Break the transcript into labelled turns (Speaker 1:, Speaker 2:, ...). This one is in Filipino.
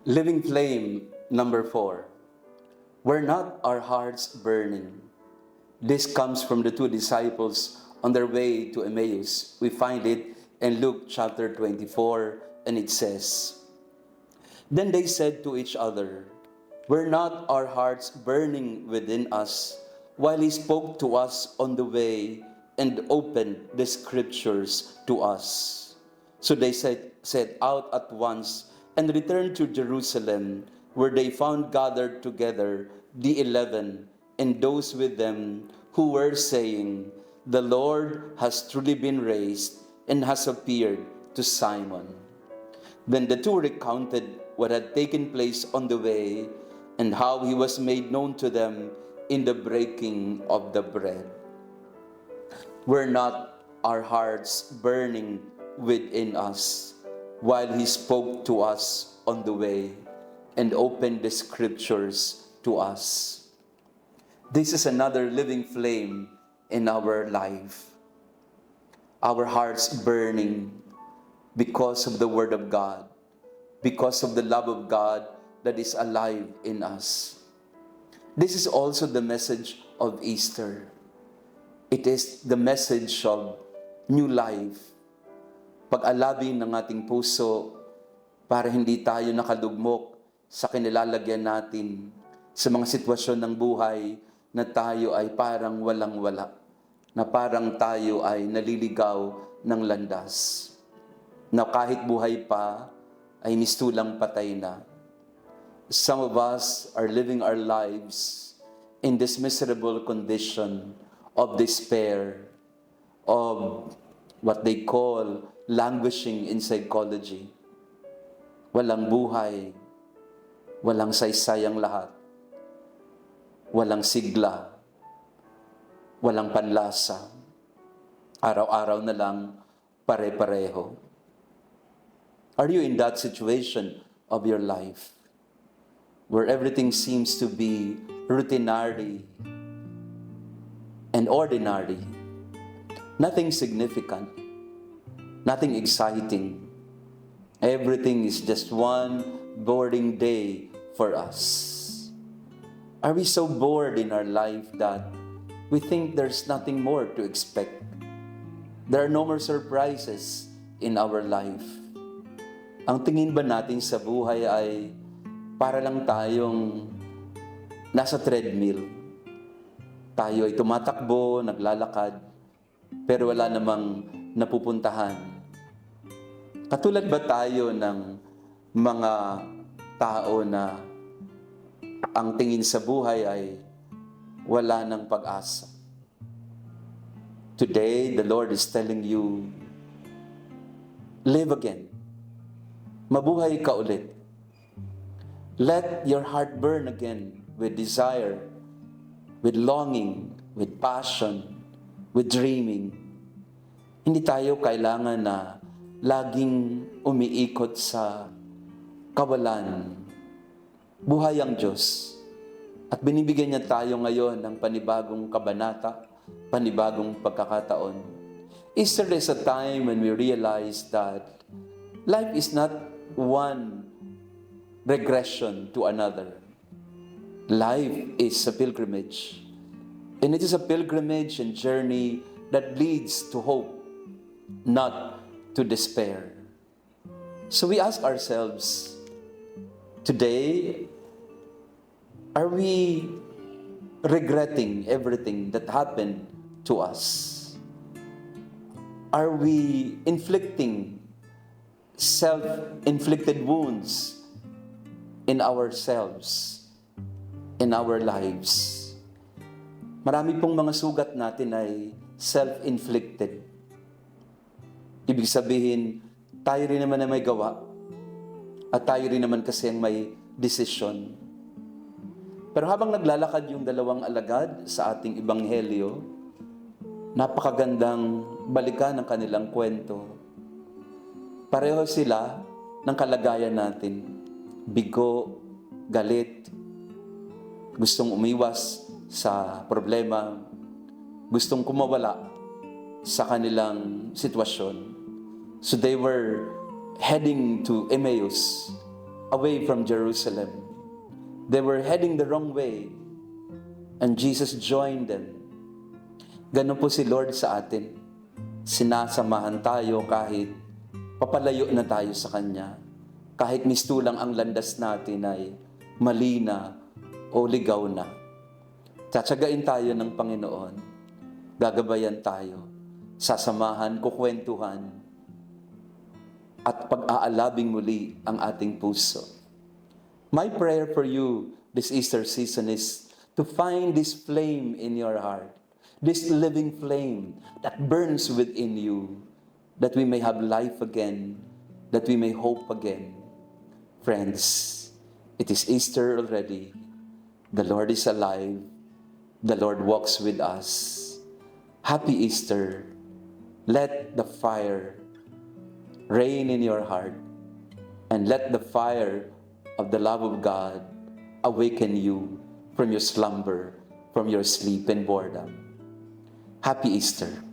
Speaker 1: Living flame number 4. Were not our hearts burning? This comes from the two disciples on their way to Emmaus. We find it in Luke chapter 24, and it says, Then they said to each other, Were not our hearts burning within us while he spoke to us on the way and opened the scriptures to us? So they set out at once and returned to Jerusalem, where they found gathered together the 11 and those with them who were saying, The Lord has truly been raised and has appeared to Simon. Then the two recounted what had taken place on the way and how he was made known to them in the breaking of the bread. Were not our hearts burning within us while he spoke to us on the way and opened the scriptures to us? This is another living flame in our life. Our hearts burning because of the Word of God, because of the love of God that is alive in us. This is also the message of Easter. It is the message of new life. Pag-alabing ng ating puso para hindi tayo nakadugmok sa kinilalagyan natin sa mga sitwasyon ng buhay na tayo ay parang walang-wala, na parang tayo ay naliligaw ng landas, na kahit buhay pa ay mistulang patay na. Some of us are living our lives in this miserable condition of despair, of what they call languishing in psychology. Walang buhay, walang saysay ang lahat, walang sigla, walang panlasa. Araw-araw na lang, pare-pareho. Are you in that situation of your life where everything seems to be routinary and ordinary? Nothing significant, nothing exciting. Everything is just one boring day for us. Are we so bored in our life that we think there's nothing more to expect? There are no more surprises in our life. Ang tingin ba natin sa buhay ay para lang tayong nasa treadmill? Tayo ay tumatakbo, naglalakad, pero wala namang napupuntahan. Katulad ba tayo ng mga tao na ang tingin sa buhay ay wala ng pag-asa? Today, the Lord is telling you, live again. Mabuhay ka ulit. Let your heart burn again with desire, with longing, with passion, with dreaming. Hindi tayo kailangan na laging umiikot sa kawalan. Buhay ang Diyos. At binibigyan niya tayo ngayon ng panibagong kabanata, panibagong pagkakataon. Easter is a time when we realize that life is not one regression to another. Life is a pilgrimage. And it is a pilgrimage and journey that leads to hope, not to despair. So we ask ourselves, today, are we regretting everything that happened to us? Are we inflicting self-inflicted wounds in ourselves, in our lives? Marami pong mga sugat natin ay self-inflicted. Ibig sabihin, tayo rin naman na may gawa at tayo rin naman kasi ang may desisyon. Pero habang naglalakad yung dalawang alagad sa ating ebanghelyo, napakagandang balikan ang kanilang kwento. Pareho sila ng kalagayan natin. Bigo, galit, gustong umiwas sa problema, gustong kumawala sa kanilang sitwasyon. So they were heading to Emmaus, away from Jerusalem. They were heading the wrong way, and Jesus joined them. Ganun po si Lord sa atin. Sinasamahan tayo kahit papalayo na tayo sa Kanya. Kahit mistulang ang landas natin ay mali na o ligaw na. Tsatsagain tayo ng Panginoon. Gagabayan tayo. Sasamahan, kukwentuhan, at pag-aalabing muli ang ating puso. My prayer for you this Easter season is to find this flame in your heart. This living flame that burns within you, that we may have life again, that we may hope again. Friends, it is Easter already. The Lord is alive. The Lord walks with us. Happy Easter. Let the fire reign in your heart, and let the fire of the love of God awaken you from your slumber, from your sleep and boredom. Happy Easter.